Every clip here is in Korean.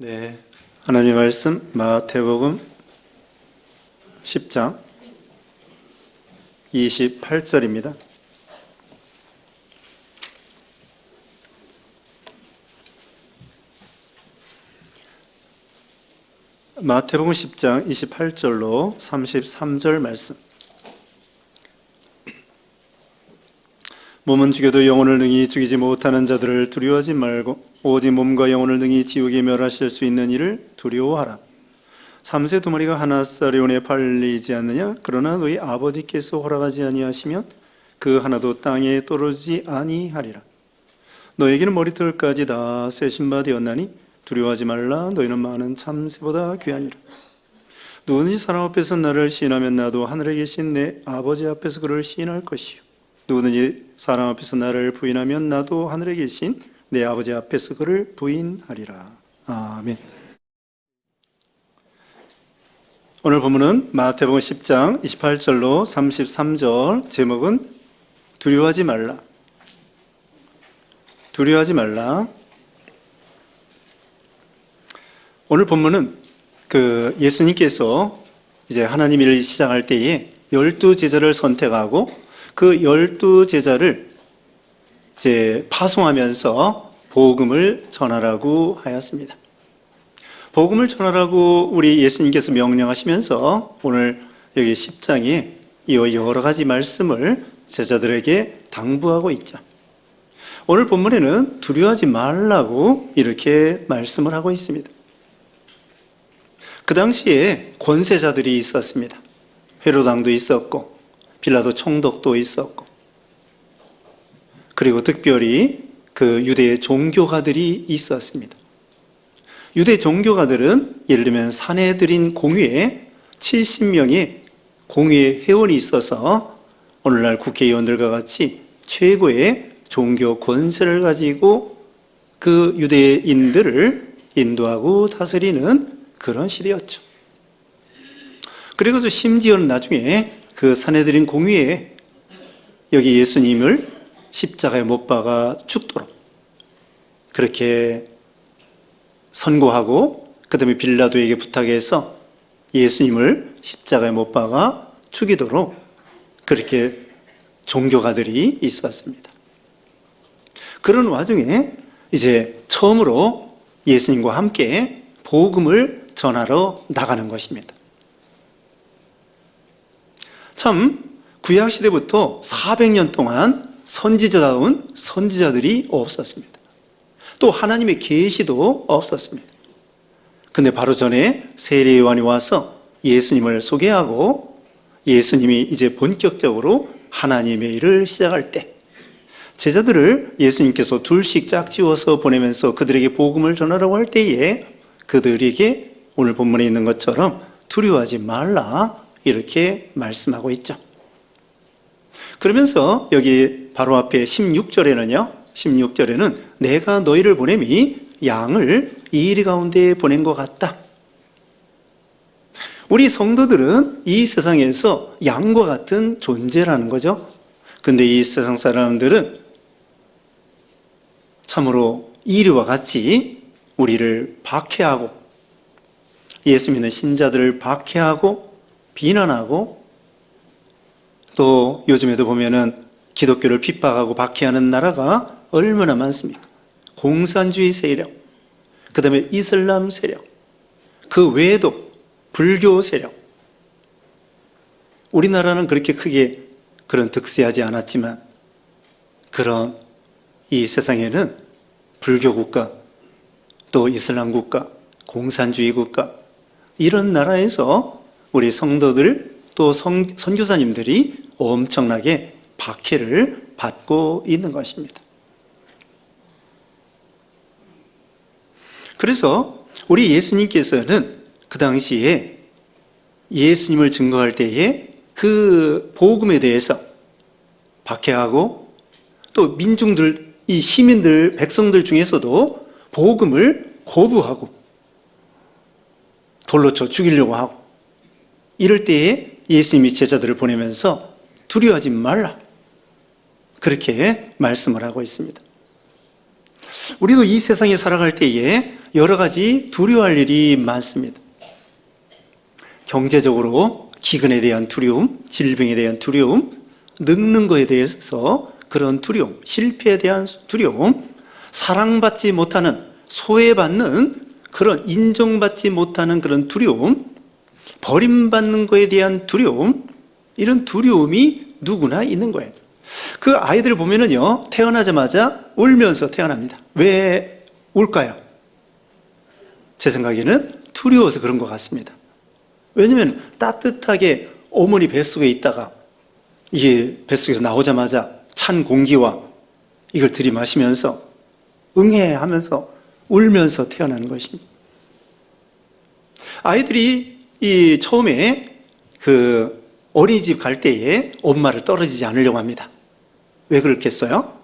네, 하나님의 말씀 마태복음 10장 28절입니다. 마태복음 10장 28절로 33절 말씀. 몸은 죽여도 영혼을 능히 죽이지 못하는 자들을 두려워하지 말고 오직 몸과 영혼을 능히 지옥에 멸하실 수 있는 이를 두려워하라. 삼세 두 마리가 하나 쌀에 온에 팔리지 않느냐? 그러나 너희 아버지께서 허락하지 아니하시면 그 하나도 땅에 떨어지지 아니하리라. 너에게는 머리털까지 다 세신 바 되었나니 두려워하지 말라. 너희는 많은 참새보다 귀하니라. 누구든지 사람 앞에서 나를 시인하면 나도 하늘에 계신 내 아버지 앞에서 그를 시인할 것이요 누구든지 사람 앞에서 나를 부인하면 나도 하늘에 계신 내 아버지 앞에서 그를 부인하리라. 아멘. 오늘 본문은 마태복음 10장 28절로 33절, 제목은 두려워하지 말라. 두려워하지 말라. 오늘 본문은 예수님께서 이제 하나님 일을 시작할 때에 12제자를 선택하고 그 12제자를 이제 파송하면서 복음을 전하라고 하였습니다. 복음을 전하라고 우리 예수님께서 명령하시면서 오늘 여기 10장에 이 여러 가지 말씀을 제자들에게 당부하고 있죠. 오늘 본문에는 두려워하지 말라고 이렇게 말씀을 하고 있습니다. 그 당시에 권세자들이 있었습니다. 헤롯 왕도 있었고 빌라도 총독도 있었고, 그리고 특별히 그 유대의 종교가들이 있었습니다. 유대 종교가들은 예를 들면 산헤드린 공회에 70명의 공회 회원이 있어서 오늘날 국회의원들과 같이 최고의 종교 권세를 가지고 그 유대인들을 인도하고 다스리는 그런 시대였죠. 그리고 심지어는 나중에 그 산헤드린 공회에 여기 예수님을 십자가에 못 박아 죽도록 그렇게 선고하고, 그 다음에 빌라도에게 부탁해서 예수님을 십자가에 못 박아 죽이도록 그렇게 종교가들이 있었습니다. 그런 와중에 이제 처음으로 예수님과 함께 복음을 전하러 나가는 것입니다. 참 구약시대부터 400년 동안 선지자다운 선지자들이 없었습니다. 또 하나님의 계시도 없었습니다. 근데 바로 전에 세례 요한이 와서 예수님을 소개하고 예수님이 이제 본격적으로 하나님의 일을 시작할 때 제자들을 예수님께서 둘씩 짝지어서 보내면서 그들에게 복음을 전하라고 할 때에 그들에게 오늘 본문에 있는 것처럼 두려워하지 말라 이렇게 말씀하고 있죠. 그러면서 여기 바로 앞에 16절에는 내가 너희를 보냄이 양을 이리 가운데 보낸 것 같다. 우리 성도들은 이 세상에서 양과 같은 존재라는 거죠. 근데 이 세상 사람들은 참으로 이리와 같이 우리를 박해하고 예수 믿는 신자들을 박해하고 비난하고, 또 요즘에도 보면은 기독교를 핍박하고 박해하는 나라가 얼마나 많습니까? 공산주의 세력, 그 다음에 이슬람 세력, 그 외에도 불교 세력. 우리나라는 그렇게 크게 그런 득세하지 않았지만 그런 이 세상에는 불교 국가, 또 이슬람 국가, 공산주의 국가, 이런 나라에서 우리 성도들 또 선교사님들이 엄청나게 박해를 받고 있는 것입니다. 그래서 우리 예수님께서는 그 당시에 예수님을 증거할 때에 그 복음에 대해서 박해하고, 또 민중들, 이 시민들, 백성들 중에서도 복음을 거부하고 돌로 쳐 죽이려고 하고, 이럴 때에 예수님이 제자들을 보내면서 두려워하지 말라 그렇게 말씀을 하고 있습니다. 우리도 이 세상에 살아갈 때에 여러 가지 두려워할 일이 많습니다. 경제적으로 기근에 대한 두려움, 질병에 대한 두려움, 늙는 것에 대해서 그런 두려움, 실패에 대한 두려움, 사랑받지 못하는, 소외받는 그런 인정받지 못하는 그런 두려움, 버림받는 것에 대한 두려움, 이런 두려움이 누구나 있는 거예요. 그 아이들 보면은요, 태어나자마자 울면서 태어납니다. 왜 울까요? 제 생각에는 두려워서 그런 것 같습니다. 왜냐하면 따뜻하게 어머니 뱃속에 있다가 이게 뱃속에서 나오자마자 찬 공기와 이걸 들이마시면서 응애 하면서 울면서 태어나는 것입니다. 아이들이 이 처음에 그 어린이집 갈 때에 엄마를 떨어지지 않으려고 합니다. 왜 그렇겠어요?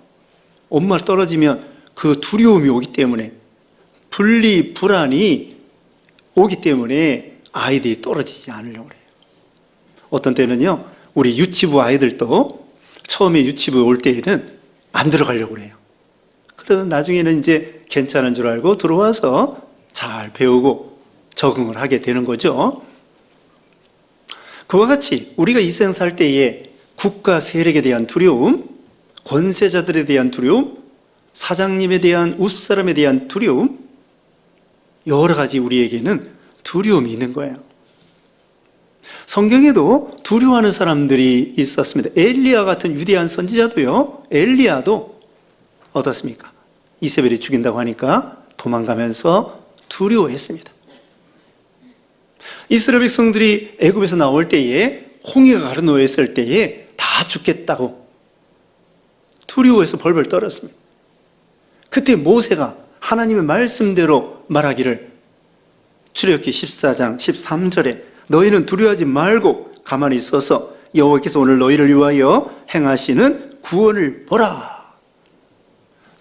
엄마를 떨어지면 그 두려움이 오기 때문에, 분리, 불안이 오기 때문에 아이들이 떨어지지 않으려고 해요. 어떤 때는요, 우리 유치부 아이들도 처음에 유치부에 올 때에는 안 들어가려고 해요. 그러다 나중에는 이제 괜찮은 줄 알고 들어와서 잘 배우고 적응을 하게 되는 거죠. 그와 같이 우리가 이 세상 살 때에 국가 세력에 대한 두려움, 권세자들에 대한 두려움, 사장님에 대한, 윗사람에 대한 두려움, 여러 가지 우리에게는 두려움이 있는 거예요. 성경에도 두려워하는 사람들이 있었습니다. 엘리야 같은 위대한 선지자도요, 엘리야도 어떻습니까? 이세벨이 죽인다고 하니까 도망가면서 두려워했습니다. 이스라엘 백성들이 애굽에서 나올 때에 홍해가 가르놓였을 때에 다 죽겠다고 두려워해서 벌벌 떨었습니다. 그때 모세가 하나님의 말씀대로 말하기를, 출애굽기 14장 13절에 너희는 두려워하지 말고 가만히 있어서 여호와께서 오늘 너희를 위하여 행하시는 구원을 보라.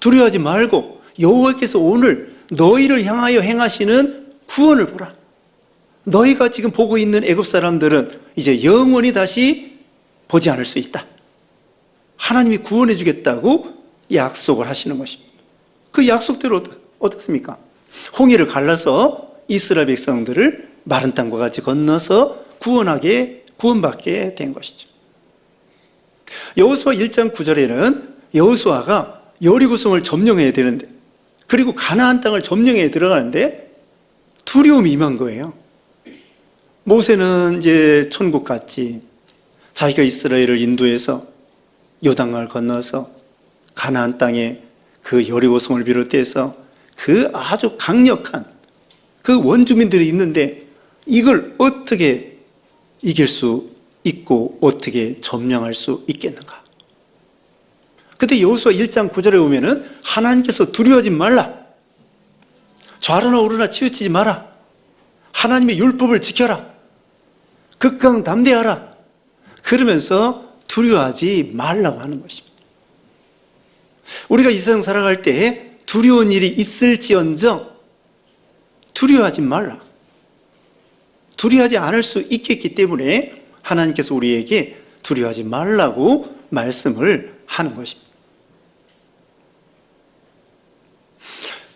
두려워하지 말고 여호와께서 오늘 너희를 향하여 행하시는 구원을 보라. 너희가 지금 보고 있는 애굽 사람들은 이제 영원히 다시 보지 않을 수 있다. 하나님이 구원해 주겠다고 약속을 하시는 것입니다. 그 약속대로 어떻습니까? 홍해를 갈라서 이스라엘 백성들을 마른 땅과 같이 건너서 구원받게 된 것이죠. 여호수아 1장 9절에는 여호수아가 여리고성을 점령해야 되는데, 그리고 가나안 땅을 점령해야 들어가는데 두려움이 임한 거예요. 모세는 이제 천국 갔지. 자기가 이스라엘을 인도해서 요단강을 건너서 가나안 땅에 그 여리고성을 비롯해서 그 아주 강력한 그 원주민들이 있는데 이걸 어떻게 이길 수 있고 어떻게 점령할 수 있겠는가? 그때 여호수아 1장 9절에 보면은 하나님께서 두려워하지 말라. 좌로나 우로나 치우치지 마라. 하나님의 율법을 지켜라. 극강담대하라. 그러면서 두려워하지 말라고 하는 것입니다. 우리가 이 세상 살아갈 때 두려운 일이 있을지언정 두려워하지 말라. 두려워하지 않을 수 있겠기 때문에 하나님께서 우리에게 두려워하지 말라고 말씀을 하는 것입니다.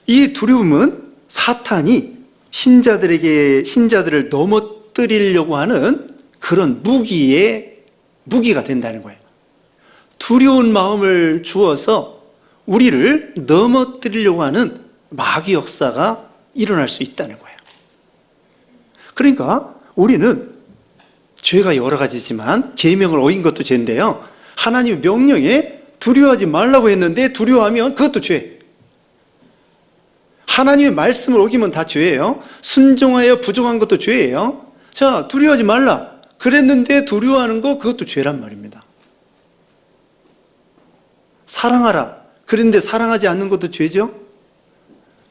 이 두려움은 사탄이 신자들을 넘어뜨리려고 하는 그런 무기가 된다는 거예요. 두려운 마음을 주어서 우리를 넘어뜨리려고 하는 마귀 역사가 일어날 수 있다는 거예요. 그러니까 우리는 죄가 여러 가지지만 계명을 어긴 것도 죄인데요, 하나님의 명령에 두려워하지 말라고 했는데 두려워하면 그것도 죄. 하나님의 말씀을 어기면 다 죄예요. 순종하여 부정한 것도 죄예요. 자, 두려워하지 말라 그랬는데 두려워하는 거, 그것도 죄란 말입니다. 사랑하라 그랬는데 사랑하지 않는 것도 죄죠.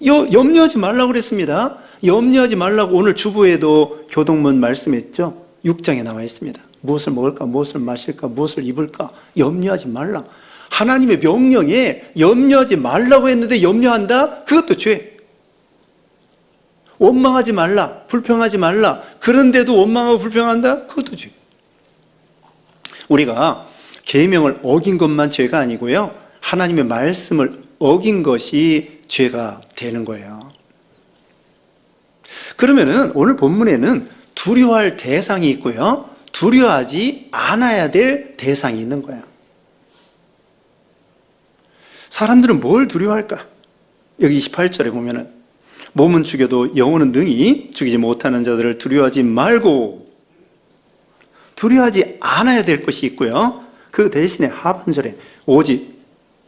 염려하지 말라고 그랬습니다. 염려하지 말라고 오늘 주부에도 교동문 말씀했죠. 6장에 나와 있습니다. 무엇을 먹을까, 무엇을 마실까, 무엇을 입을까, 염려하지 말라. 하나님의 명령에 염려하지 말라고 했는데 염려한다? 그것도 죄. 원망하지 말라, 불평하지 말라, 그런데도 원망하고 불평한다? 그것도 죄. 우리가 계명을 어긴 것만 죄가 아니고요, 하나님의 말씀을 어긴 것이 죄가 되는 거예요. 그러면은 오늘 본문에는 두려워할 대상이 있고요, 두려워하지 않아야 될 대상이 있는 거예요. 사람들은 뭘 두려워할까? 여기 28절에 보면은 몸은 죽여도 영혼은 능히 죽이지 못하는 자들을 두려워하지 말고, 두려워하지 않아야 될 것이 있고요, 그 대신에 하반절에 오직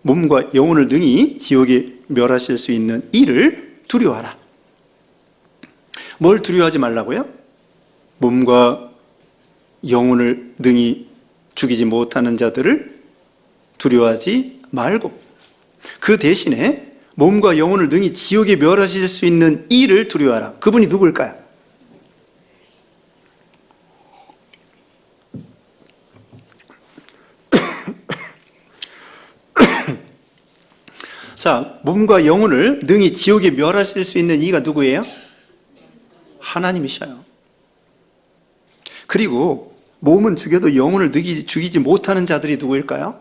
몸과 영혼을 능히 지옥에 멸하실 수 있는 이를 두려워하라. 뭘 두려워하지 말라고요? 몸과 영혼을 능히 죽이지 못하는 자들을 두려워하지 말고, 그 대신에 몸과 영혼을 능히 지옥에 멸하실 수 있는 이를 두려워하라. 그분이 누굴까요? 자, 몸과 영혼을 능히 지옥에 멸하실 수 있는 이가 누구예요? 하나님이셔요. 그리고 몸은 죽여도 영혼을 능히 죽이지 못하는 자들이 누구일까요?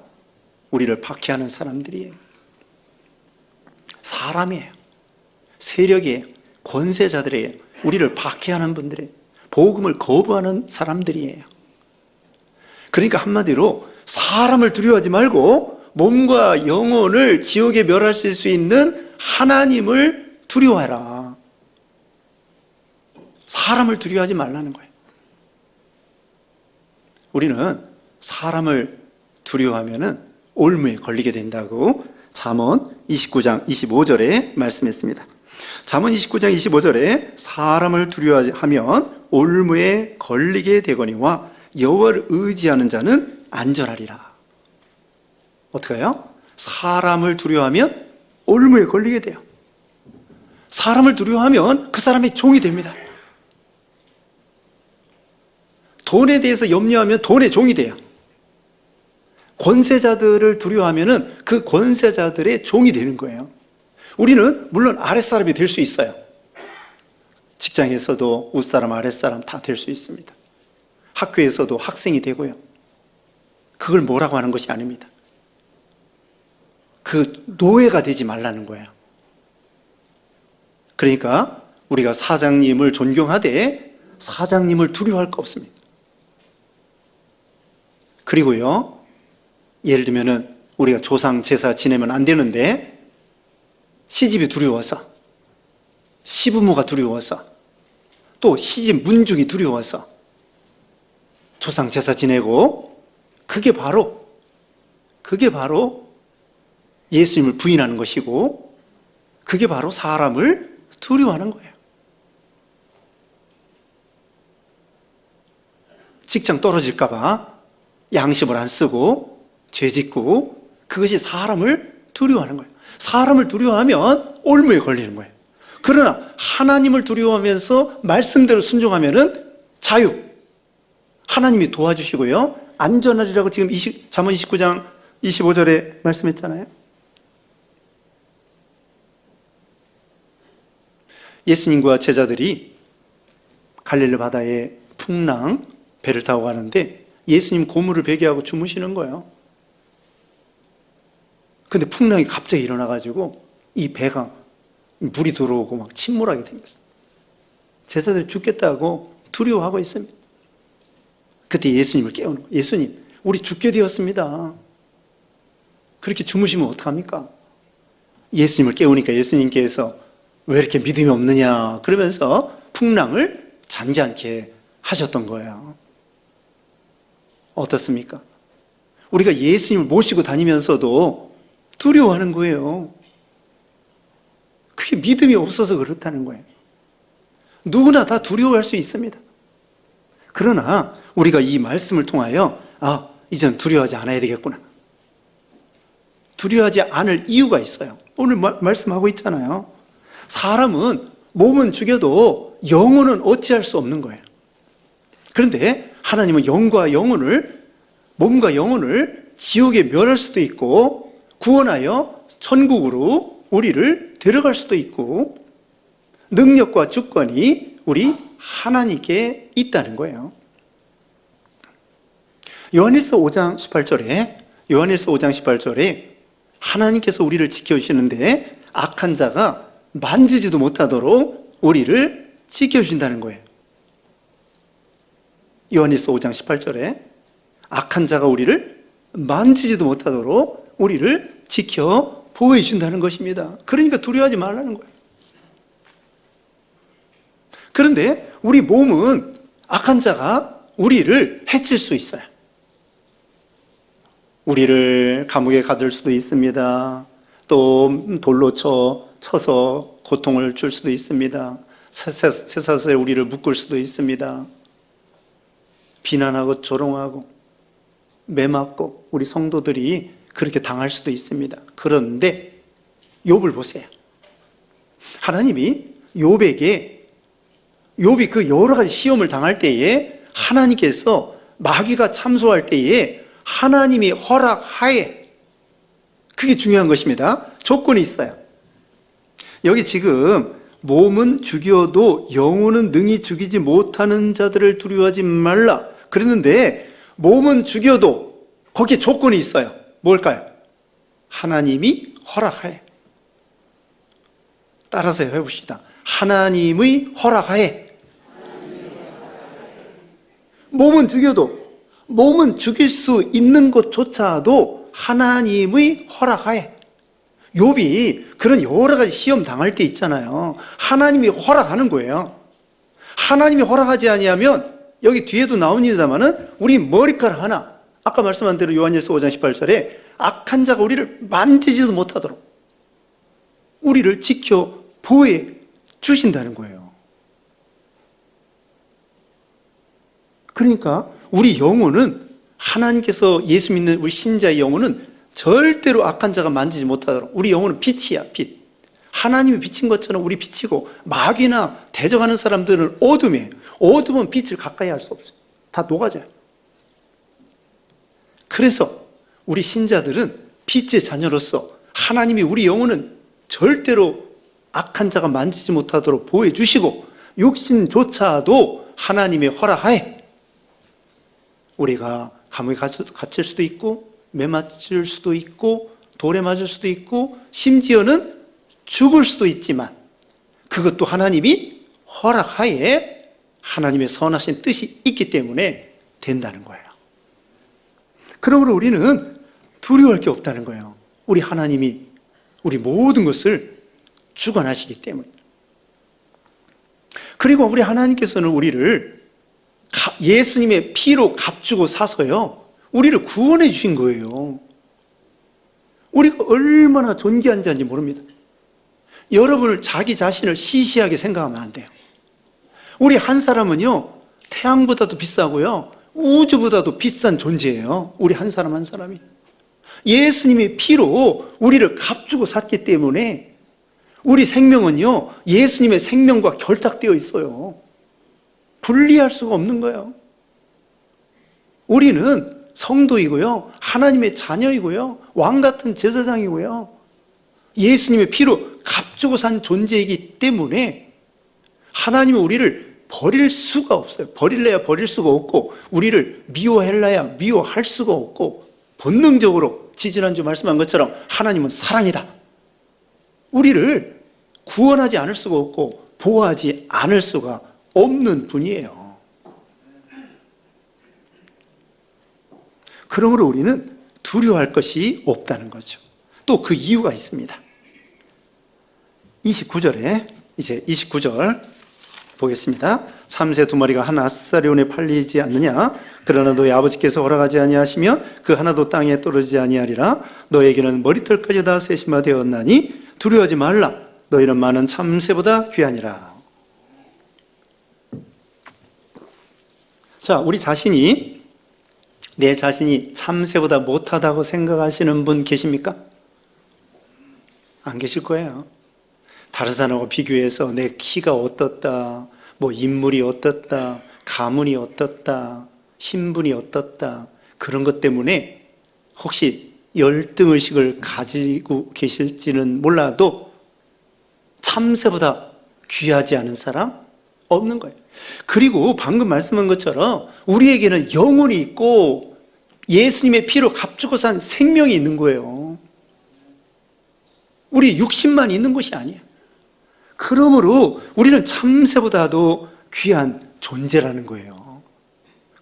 우리를 박해하는 사람들이에요. 사람이에요. 세력이에요. 권세자들이에요. 우리를 박해하는 분들이에요. 복음을 거부하는 사람들이에요. 그러니까 한마디로 사람을 두려워하지 말고 몸과 영혼을 지옥에 멸하실 수 있는 하나님을 두려워해라. 사람을 두려워하지 말라는 거예요. 우리는 사람을 두려워하면 올무에 걸리게 된다고 잠언 29장 25절에 말씀했습니다. 잠언 29장 25절에 사람을 두려워하면 올무에 걸리게 되거니와 여호와를 의지하는 자는 안전하리라. 어떻게 해요? 사람을 두려워하면 올무에 걸리게 돼요. 사람을 두려워하면 그 사람의 종이 됩니다. 돈에 대해서 염려하면 돈의 종이 돼요. 권세자들을 두려워하면 그 권세자들의 종이 되는 거예요. 우리는 물론 아랫사람이 될 수 있어요. 직장에서도 윗사람, 아랫사람 다 될 수 있습니다. 학교에서도 학생이 되고요. 그걸 뭐라고 하는 것이 아닙니다. 그 노예가 되지 말라는 거예요. 그러니까 우리가 사장님을 존경하되 사장님을 두려워할 거 없습니다. 그리고요, 예를 들면은 우리가 조상 제사 지내면 안 되는데 시집이 두려워서, 시부모가 두려워서, 또 시집 문중이 두려워서 조상 제사 지내고, 그게 바로 예수님을 부인하는 것이고, 그게 바로 사람을 두려워하는 거예요. 직장 떨어질까 봐 양심을 안 쓰고 죄 짓고, 그것이 사람을 두려워하는 거예요. 사람을 두려워하면 올무에 걸리는 거예요. 그러나 하나님을 두려워하면서 말씀대로 순종하면은 자유, 하나님이 도와주시고요, 안전하리라고 지금 잠언 29장 25절에 말씀했잖아요. 예수님과 제자들이 갈릴리 바다에 풍랑 배를 타고 가는데 예수님 고물을 베개하고 주무시는 거예요. 근데 풍랑이 갑자기 일어나가지고 이 배가 물이 들어오고 막 침몰하게 생겼어요. 제자들이 죽겠다고 두려워하고 있습니다. 그때 예수님을 깨우는 거예요. 예수님, 우리 죽게 되었습니다. 그렇게 주무시면 어떡합니까? 예수님을 깨우니까 예수님께서 왜 이렇게 믿음이 없느냐 그러면서 풍랑을 잔잔케 하셨던 거예요. 어떻습니까? 우리가 예수님을 모시고 다니면서도 두려워하는 거예요. 그게 믿음이 없어서 그렇다는 거예요. 누구나 다 두려워할 수 있습니다. 그러나 우리가 이 말씀을 통하여 이제는 두려워하지 않아야 되겠구나. 두려워하지 않을 이유가 있어요. 오늘 말씀하고 있잖아요. 사람은 몸은 죽여도 영혼은 어찌할 수 없는 거예요. 그런데 하나님은 영과 영혼을, 몸과 영혼을 지옥에 멸할 수도 있고 구원하여 천국으로 우리를 데려갈 수도 있고, 능력과 주권이 우리 하나님께 있다는 거예요. 요한일서 5장 18절에 하나님께서 우리를 지켜주시는데 악한 자가 만지지도 못하도록 우리를 지켜주신다는 거예요. 요한일서 5장 18절에 악한 자가 우리를 만지지도 못하도록 우리를 지켜 보호해 준다는 것입니다. 그러니까 두려워하지 말라는 거예요. 그런데 우리 몸은 악한 자가 우리를 해칠 수 있어요. 우리를 감옥에 가둘 수도 있습니다. 또 돌로 쳐서 고통을 줄 수도 있습니다. 쇠사슬에 우리를 묶을 수도 있습니다. 비난하고 조롱하고 매맞고 우리 성도들이 그렇게 당할 수도 있습니다. 그런데 욥을 보세요. 하나님이 욥이 그 여러 가지 시험을 당할 때에 하나님께서 마귀가 참소할 때에 하나님이 허락하에, 그게 중요한 것입니다. 조건이 있어요. 여기 지금 몸은 죽여도 영혼은 능히 죽이지 못하는 자들을 두려워하지 말라 그랬는데, 몸은 죽여도 거기에 조건이 있어요. 뭘까요? 하나님이 허락하에. 따라서 해봅시다. 하나님의 허락하에. 몸은 죽여도, 몸은 죽일 수 있는 것조차도 하나님의 허락하에. 욥이 그런 여러 가지 시험 당할 때 있잖아요. 하나님이 허락하는 거예요. 하나님이 허락하지 아니하면, 여기 뒤에도 나옵니다만은 우리 머리카락 하나, 아까 말씀한 대로 요한일서 5장 18절에 악한 자가 우리를 만지지도 못하도록 우리를 지켜 보호해 주신다는 거예요. 그러니까 우리 영혼은, 하나님께서 예수 믿는 우리 신자의 영혼은 절대로 악한 자가 만지지 못하도록, 우리 영혼은 빛이야, 빛. 하나님이 비친 것처럼 우리 빛이고, 마귀나 대적하는 사람들은 어둠이에요. 어둠은 빛을 가까이 할 수 없어요. 다 녹아져요. 그래서 우리 신자들은 빛의 자녀로서 하나님이 우리 영혼은 절대로 악한 자가 만지지 못하도록 보호해 주시고, 육신조차도 하나님의 허락하에 우리가 감옥에 갇힐 수도 있고, 매 맞을 수도 있고, 돌에 맞을 수도 있고, 심지어는 죽을 수도 있지만, 그것도 하나님이 허락하에 하나님의 선하신 뜻이 있기 때문에 된다는 거예요. 그러므로 우리는 두려워할 게 없다는 거예요. 우리 하나님이 우리 모든 것을 주관하시기 때문에. 그리고 우리 하나님께서는 우리를 예수님의 피로 값주고 사서요, 우리를 구원해 주신 거예요. 우리가 얼마나 존귀한 자인지 모릅니다. 여러분을 자기 자신을 시시하게 생각하면 안 돼요. 우리 한 사람은요, 태양보다도 비싸고요, 우주보다도 비싼 존재예요. 우리 한 사람 한 사람이. 예수님의 피로 우리를 값주고 샀기 때문에 우리 생명은요, 예수님의 생명과 결탁되어 있어요. 분리할 수가 없는 거예요. 우리는 성도이고요, 하나님의 자녀이고요, 왕 같은 제사장이고요, 예수님의 피로 값주고 산 존재이기 때문에 하나님은 우리를 버릴 수가 없어요. 버릴래야 버릴 수가 없고, 우리를 미워할래야 미워할 수가 없고, 본능적으로 지지난주 말씀한 것처럼 하나님은 사랑이다. 우리를 구원하지 않을 수가 없고 보호하지 않을 수가 없는 분이에요. 그러므로 우리는 두려워할 것이 없다는 거죠. 또 그 이유가 있습니다. 29절에, 이제 29절 보겠습니다. 참새 두 마리가 한 아사리온에 팔리지 않느냐? 그러나 너희 아버지께서 허락하지 아니하시면 그 하나도 땅에 떨어지지 아니하리라. 너에게는 머리털까지 다 세심화되었나니 두려워하지 말라. 너희는 많은 참새보다 귀하니라. 자, 우리 자신이, 내 자신이 참새보다 못하다고 생각하시는 분 계십니까? 안 계실 거예요. 다른 사람하고 비교해서 내 키가 어떻다, 뭐 인물이 어떻다, 가문이 어떻다, 신분이 어떻다, 그런 것 때문에 혹시 열등의식을 가지고 계실지는 몰라도 참새보다 귀하지 않은 사람 없는 거예요. 그리고 방금 말씀한 것처럼 우리에게는 영혼이 있고 예수님의 피로 값주고 산 생명이 있는 거예요. 우리 육신만 있는 것이 아니에요. 그러므로 우리는 참새보다도 귀한 존재라는 거예요.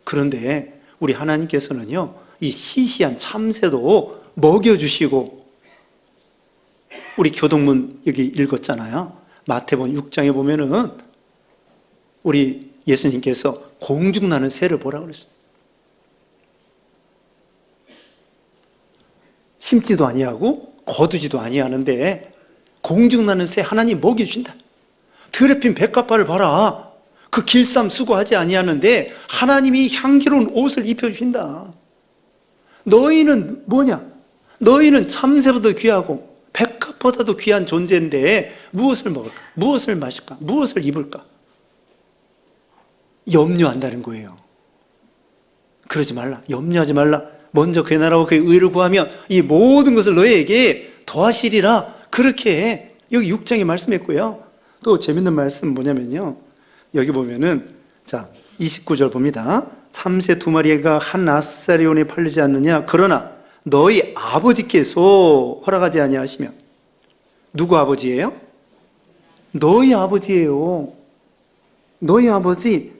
그런데 우리 하나님께서는요, 이 시시한 참새도 먹여주시고, 우리 교동문 여기 읽었잖아요. 마태복음 6장에 보면은 우리 예수님께서 공중나는 새를 보라고 그랬어요. 심지도 아니하고 거두지도 아니하는데 공중나는 새 하나님 먹여주신다. 드레핀 백합화를 봐라. 그 길쌈 수고하지 아니하는데 하나님이 향기로운 옷을 입혀주신다. 너희는 뭐냐? 너희는 참새보다 귀하고 백합보다도 귀한 존재인데 무엇을 먹을까? 무엇을 마실까? 무엇을 입을까? 염려한다는 거예요. 그러지 말라. 염려하지 말라. 먼저 그의 나라와 그의 의를 구하면 이 모든 것을 너희에게 더하시리라. 그렇게 여기 6장에 말씀했고요. 또 재밌는 말씀 뭐냐면요, 여기 보면은 자 29절 봅니다. 참새 2마리가 한 아사리온에 팔리지 않느냐? 그러나 너희 아버지께서 허락하지 아니하시면. 누구 아버지예요? 너희 아버지예요. 너희 아버지.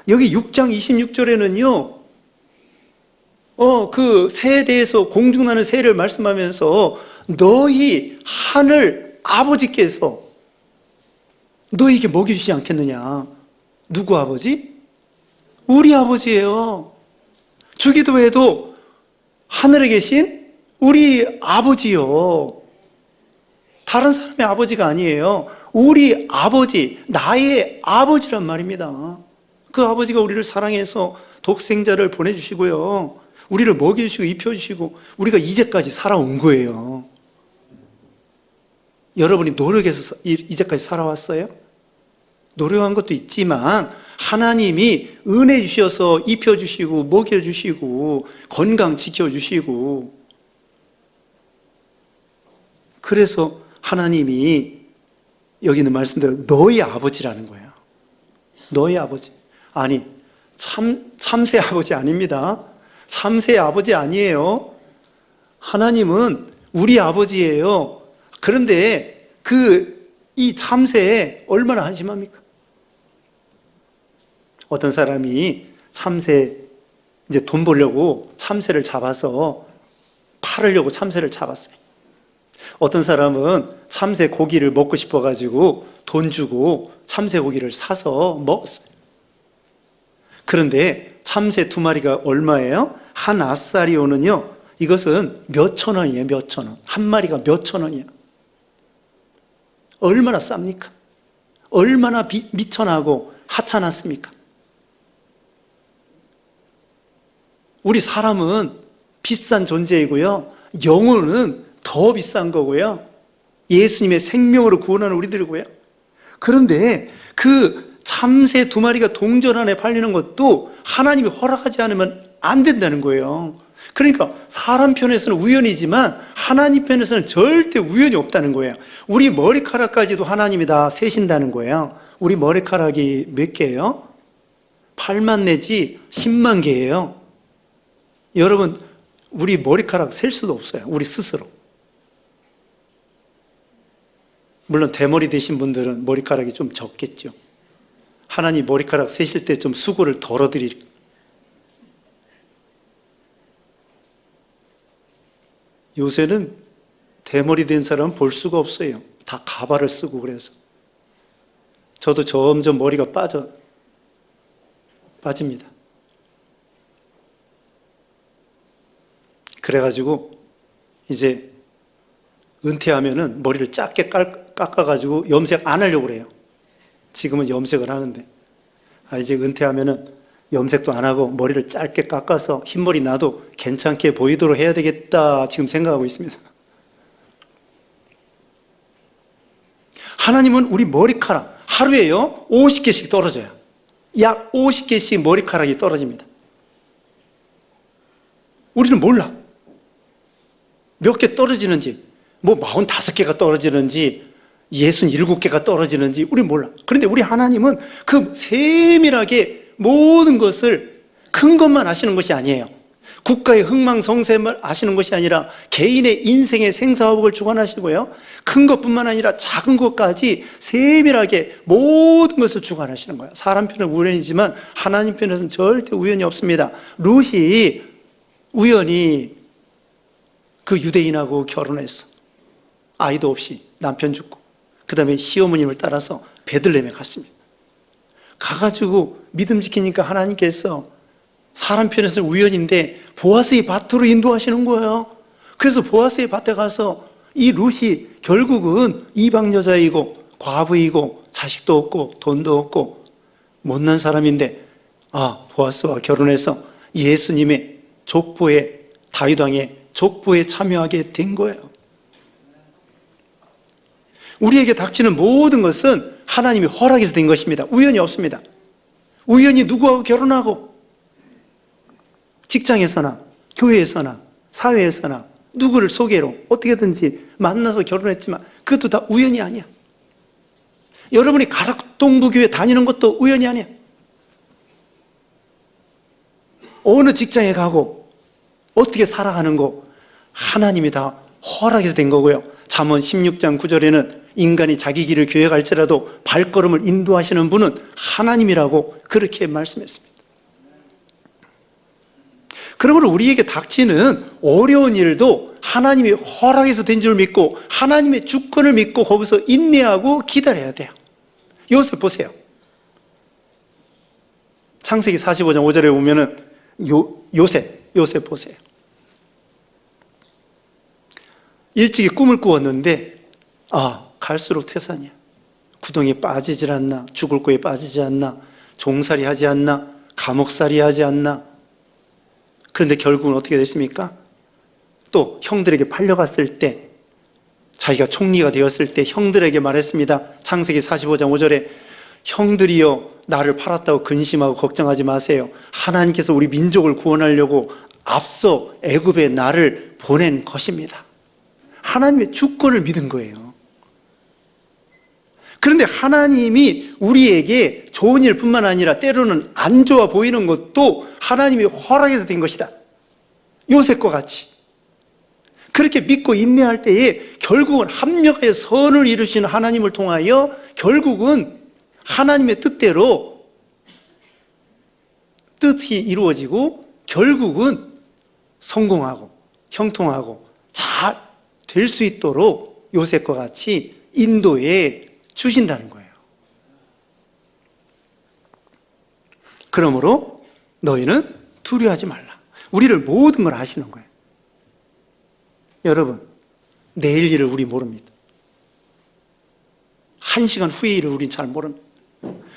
여기 6장 26절에는요 그 새에 대해서, 공중나는 새를 말씀하면서 너희 하늘 아버지께서 너희에게 먹여주지 않겠느냐. 누구 아버지? 우리 아버지예요. 주기도회도 하늘에 계신 우리 아버지요. 다른 사람의 아버지가 아니에요. 우리 아버지, 나의 아버지란 말입니다. 그 아버지가 우리를 사랑해서 독생자를 보내주시고요, 우리를 먹여주시고 입혀주시고 우리가 이제까지 살아온 거예요. 여러분이 노력해서 이제까지 살아왔어요? 노력한 것도 있지만 하나님이 은혜 주셔서 입혀주시고 먹여주시고 건강 지켜주시고, 그래서 하나님이 여기 있는 말씀대로 너희 아버지라는 거예요. 너희 아버지. 아니, 참새 아버지 아닙니다. 참새 아버지 아니에요. 하나님은 우리 아버지예요. 그런데 이 참새에 얼마나 한심합니까? 어떤 사람이 참새, 이제 돈 벌려고 참새를 잡아서 팔으려고 참새를 잡았어요. 어떤 사람은 참새 고기를 먹고 싶어가지고 돈 주고 참새 고기를 사서 먹었어요. 그런데 참새 2마리가 얼마예요? 한 아사리온은요, 이것은 몇천 원이에요. 몇천 원. 한 마리가 몇천 원이에요. 얼마나 쌉니까? 얼마나 미천하고 하찮았습니까? 우리 사람은 비싼 존재이고요, 영혼은 더 비싼 거고요, 예수님의 생명으로 구원하는 우리들이고요. 그런데 그 참새 2마리가 동전 안에 팔리는 것도 하나님이 허락하지 않으면 안 된다는 거예요. 그러니까 사람 편에서는 우연이지만 하나님 편에서는 절대 우연이 없다는 거예요. 우리 머리카락까지도 하나님이 다 세신다는 거예요. 우리 머리카락이 몇 개예요? 8만 내지 10만 개예요. 여러분, 우리 머리카락 셀 수도 없어요. 우리 스스로. 물론 대머리 되신 분들은 머리카락이 좀 적겠죠. 하나님 머리카락 세실 때 좀 수고를 덜어드릴. 요새는 대머리 된 사람은 볼 수가 없어요. 다 가발을 쓰고 그래서. 저도 점점 머리가 빠집니다. 그래가지고 이제 은퇴하면은 머리를 짧게 깎아가지고 염색 안 하려고 그래요. 지금은 염색을 하는데, 이제 은퇴하면은 염색도 안 하고 머리를 짧게 깎아서 흰머리 나도 괜찮게 보이도록 해야 되겠다 지금 생각하고 있습니다. 하나님은 우리 머리카락 하루에요 50개씩 떨어져요. 약 50개씩 머리카락이 떨어집니다. 우리는 몰라. 몇 개 떨어지는지, 뭐 45개가 떨어지는지 67개가 떨어지는지 우리 몰라. 그런데 우리 하나님은 그 세밀하게 모든 것을, 큰 것만 아시는 것이 아니에요. 국가의 흥망성쇠를 아시는 것이 아니라 개인의 인생의 생사화복을 주관하시고요, 큰 것뿐만 아니라 작은 것까지 세밀하게 모든 것을 주관하시는 거예요. 사람 편은 우연이지만 하나님 편에서는 절대 우연이 없습니다. 룻이 우연히 그 유대인하고 결혼했어. 아이도 없이 남편 죽고, 그 다음에 시어머님을 따라서 베들레헴에 갔습니다. 가가지고 믿음 지키니까 하나님께서 사람 편에서는 우연인데 보아스의 밭으로 인도하시는 거예요. 그래서 보아스의 밭에 가서 이 룻이 결국은 이방 여자이고 과부이고 자식도 없고 돈도 없고 못난 사람인데, 보아스와 결혼해서 예수님의 족보에, 다윗 왕의 족보에 참여하게 된 거예요. 우리에게 닥치는 모든 것은 하나님이 허락해서 된 것입니다. 우연이 없습니다. 우연히 누구하고 결혼하고, 직장에서나 교회에서나 사회에서나 누구를 소개로 어떻게든지 만나서 결혼했지만 그것도 다 우연이 아니야. 여러분이 가락동부교회 다니는 것도 우연이 아니야. 어느 직장에 가고 어떻게 살아가는 거 하나님이 다 허락해서 된 거고요. 잠언 16장 9절에는 인간이 자기 길을 계획할지라도 발걸음을 인도하시는 분은 하나님이라고 그렇게 말씀했습니다. 그러므로 우리에게 닥치는 어려운 일도 하나님이 허락해서 된 줄 믿고 하나님의 주권을 믿고 거기서 인내하고 기다려야 돼요. 요셉 보세요. 창세기 45장 5절에 보면은 요셉 보세요. 일찍이 꿈을 꾸었는데 갈수록 태산이야. 구덩이에 빠지질 않나, 죽을 거에 빠지지 않나, 종살이 하지 않나, 감옥살이 하지 않나. 그런데 결국은 어떻게 됐습니까? 또 형들에게 팔려갔을 때, 자기가 총리가 되었을 때 형들에게 말했습니다. 창세기 45장 5절에 형들이여 나를 팔았다고 근심하고 걱정하지 마세요. 하나님께서 우리 민족을 구원하려고 앞서 애굽에 나를 보낸 것입니다. 하나님의 주권을 믿은 거예요. 그런데 하나님이 우리에게 좋은 일뿐만 아니라 때로는 안 좋아 보이는 것도 하나님이 허락해서 된 것이다. 요셉과 같이 그렇게 믿고 인내할 때에 결국은 합력하여 선을 이루시는 하나님을 통하여 결국은 하나님의 뜻대로 뜻이 이루어지고 결국은 성공하고 형통하고 잘 될 수 있도록 요셉과 같이 인도해 주신다는 거예요. 그러므로 너희는 두려워하지 말라. 우리를 모든 걸 아시는 거예요. 여러분, 내일 일을 우리 모릅니다. 1시간 후의 일을 우린 잘 모릅니다.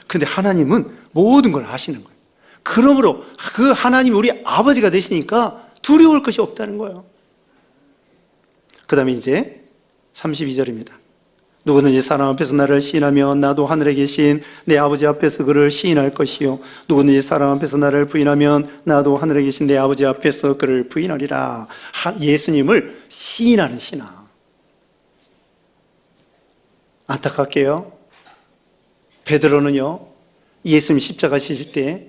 근데 하나님은 모든 걸 아시는 거예요. 그러므로 그 하나님이 우리 아버지가 되시니까 두려울 것이 없다는 거예요. 그 다음에 이제 32절입니다. 누구든지 사람 앞에서 나를 시인하며 나도 하늘에 계신 내 아버지 앞에서 그를 시인할 것이요 누구든지 사람 앞에서 나를 부인하면 나도 하늘에 계신 내 아버지 앞에서 그를 부인하리라. 예수님을 시인하는 신앙. 안타깝게요, 베드로는요 예수님 십자가 지실 때,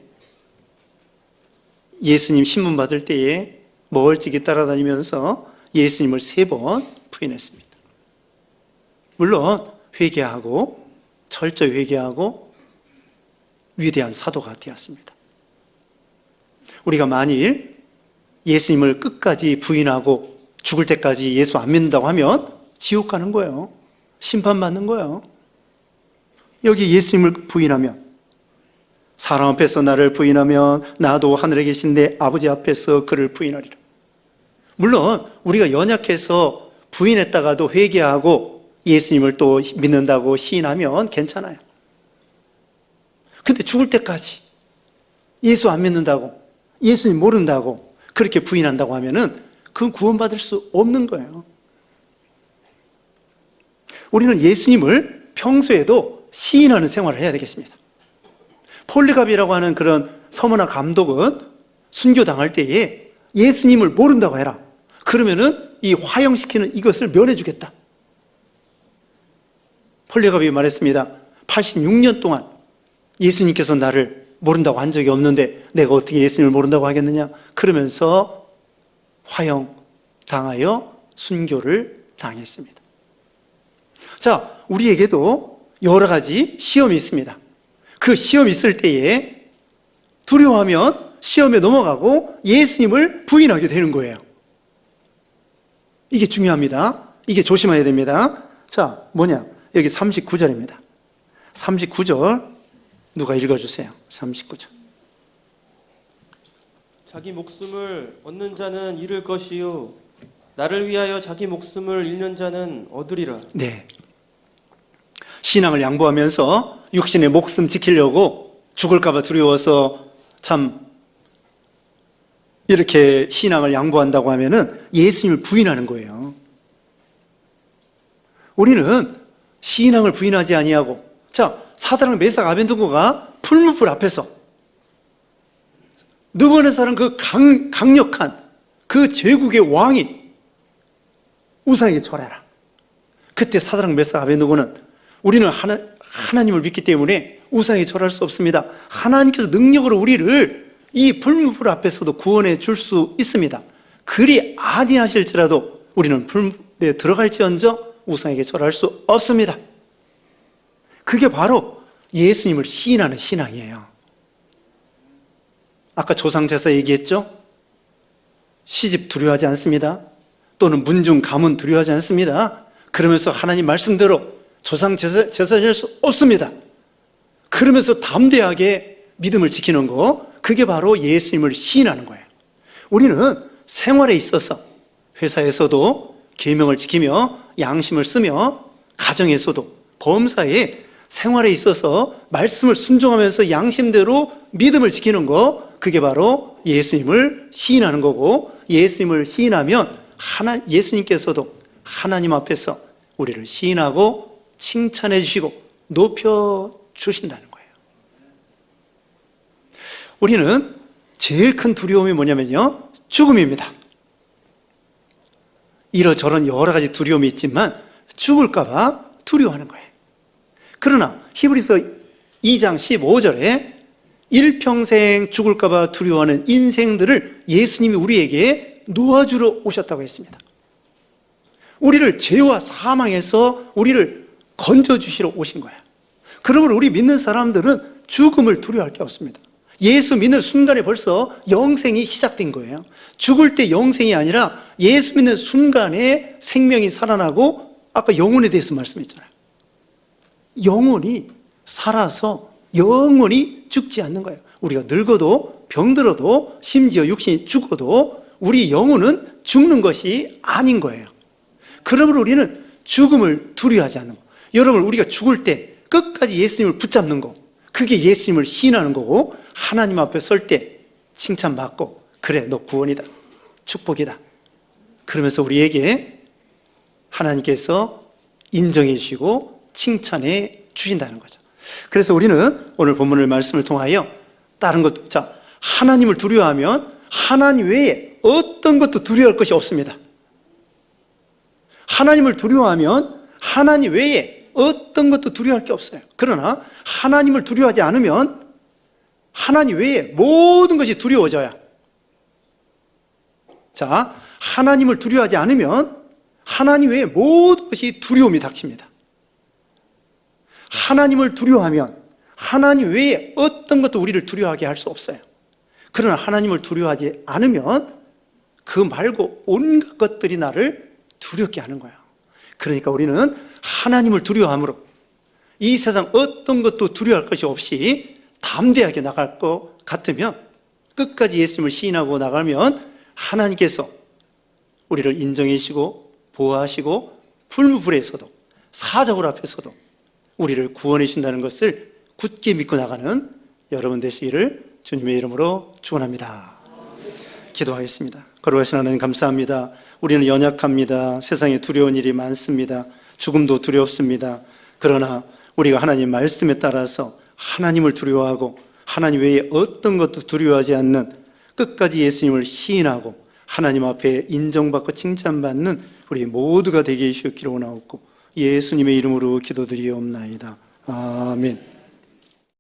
예수님 신문 받을 때에 멀찍이 따라다니면서 예수님을 3번 부인했습니다. 물론 회개하고 철저히 회개하고 위대한 사도가 되었습니다. 우리가 만일 예수님을 끝까지 부인하고 죽을 때까지 예수 안 믿는다고 하면 지옥 가는 거예요. 심판받는 거예요. 여기 예수님을 부인하면, 사람 앞에서 나를 부인하면 나도 하늘에 계신 내 아버지 앞에서 그를 부인하리라. 물론 우리가 연약해서 부인했다가도 회개하고 예수님을 또 믿는다고 시인하면 괜찮아요. 근데 죽을 때까지 예수 안 믿는다고, 예수님 모른다고 그렇게 부인한다고 하면은 그건 구원받을 수 없는 거예요. 우리는 예수님을 평소에도 시인하는 생활을 해야 되겠습니다. 폴리갑이라고 하는 그런 서머나 감독은 순교당할 때에 예수님을 모른다고 해라. 그러면은 이 화형시키는 이것을 면해주겠다. 폴리갑이 말했습니다. 86년 동안 예수님께서 나를 모른다고 한 적이 없는데 내가 어떻게 예수님을 모른다고 하겠느냐? 그러면서 화형당하여 순교를 당했습니다. 자, 우리에게도 여러 가지 시험이 있습니다. 그 시험이 있을 때에 두려워하면 시험에 넘어가고 예수님을 부인하게 되는 거예요. 이게 중요합니다. 이게 조심해야 됩니다. 자, 뭐냐? 여기 39절입니다. 39절 누가 읽어주세요. 39절. 자기 목숨을 얻는 자는 잃을 것이요 나를 위하여 자기 목숨을 잃는 자는 얻으리라. 네. 신앙을 양보하면서 육신의 목숨 지키려고 죽을까 봐 두려워서 참 이렇게 신앙을 양보한다고 하면은 예수님을 부인하는 거예요. 우리는 신앙을 부인하지 아니하고, 자, 사드락 메삭 아벤두고가 풀무불 앞에서 느부갓네살은 그 강력한 그 제국의 왕이 우상에게 절해라. 그때 사드락 메삭 아벤두고는 우리는 하나님을 믿기 때문에 우상에게 절할 수 없습니다. 하나님께서 능력으로 우리를 이 불무불 앞에서도 구원해 줄 수 있습니다. 그리 아니하실지라도 우리는 불물에 들어갈지언정 우상에게 절할 수 없습니다. 그게 바로 예수님을 시인하는 신앙이에요. 아까 조상제사 얘기했죠? 시집 두려워하지 않습니다. 또는 문중 가문 두려워하지 않습니다. 그러면서 하나님 말씀대로 조상제사 지낼 수 없습니다. 그러면서 담대하게 믿음을 지키는 거, 그게 바로 예수님을 시인하는 거예요. 우리는 생활에 있어서 회사에서도 계명을 지키며 양심을 쓰며 가정에서도 범사에 생활에 있어서 말씀을 순종하면서 양심대로 믿음을 지키는 거, 그게 바로 예수님을 시인하는 거고, 예수님을 시인하면 예수님께서도 하나님 앞에서 우리를 시인하고 칭찬해 주시고 높여 주신다는 거예요. 우리는 제일 큰 두려움이 뭐냐면요, 죽음입니다. 이러저런 여러 가지 두려움이 있지만 죽을까 봐 두려워하는 거예요. 그러나 히브리서 2장 15절에 일평생 죽을까 봐 두려워하는 인생들을 예수님이 우리에게 놓아주러 오셨다고 했습니다. 우리를 죄와 사망에서 우리를 건져주시러 오신 거예요. 그러므로 우리 믿는 사람들은 죽음을 두려워할 게 없습니다. 예수 믿는 순간에 벌써 영생이 시작된 거예요. 죽을 때 영생이 아니라 예수 믿는 순간에 생명이 살아나고, 아까 영혼에 대해서 말씀했잖아요. 영혼이 살아서 영원히 죽지 않는 거예요. 우리가 늙어도 병들어도 심지어 육신이 죽어도 우리 영혼은 죽는 것이 아닌 거예요. 그러므로 우리는 죽음을 두려워하지 않는 거. 여러분, 우리가 죽을 때 끝까지 예수님을 붙잡는 거, 그게 예수님을 시인하는 거고, 하나님 앞에 설 때 칭찬받고, 그래, 너 구원이다, 축복이다, 그러면서 우리에게 하나님께서 인정해 주시고 칭찬해 주신다는 거죠. 그래서 우리는 오늘 본문의 말씀을 통하여 다른 것, 자, 하나님을 두려워하면 하나님 외에 어떤 것도 두려워할 것이 없습니다. 하나님을 두려워하면 하나님 외에 어떤 것도 두려워할 게 없어요. 그러나 하나님을 두려워하지 않으면 하나님 외에 모든 것이 두려워져요. 자, 하나님을 두려워하지 않으면 하나님 외에 모든 것이 두려움이 닥칩니다. 하나님을 두려워하면 하나님 외에 어떤 것도 우리를 두려워하게 할 수 없어요. 그러나 하나님을 두려워하지 않으면 그 말고 온갖 것들이 나를 두렵게 하는 거예요. 그러니까 우리는 하나님을 두려워함으로 이 세상 어떤 것도 두려워할 것이 없이 담대하게 나갈 것 같으면, 끝까지 예수님을 시인하고 나가면 하나님께서 우리를 인정해 주시고 보호하시고 불무불에서도 사자굴 앞에서도 우리를 구원해 주신다는 것을 굳게 믿고 나가는 여러분 되시기를 주님의 이름으로 축원합니다. 기도하겠습니다. 거룩하신 하나님, 감사합니다. 우리는 연약합니다. 세상에 두려운 일이 많습니다. 죽음도 두렵습니다. 그러나 우리가 하나님 말씀에 따라서 하나님을 두려워하고 하나님 외에 어떤 것도 두려워하지 않는, 끝까지 예수님을 시인하고 하나님 앞에 인정받고 칭찬받는 우리 모두가 되게 해주시기를 원하옵고 예수님의 이름으로 기도드리옵나이다. 아멘.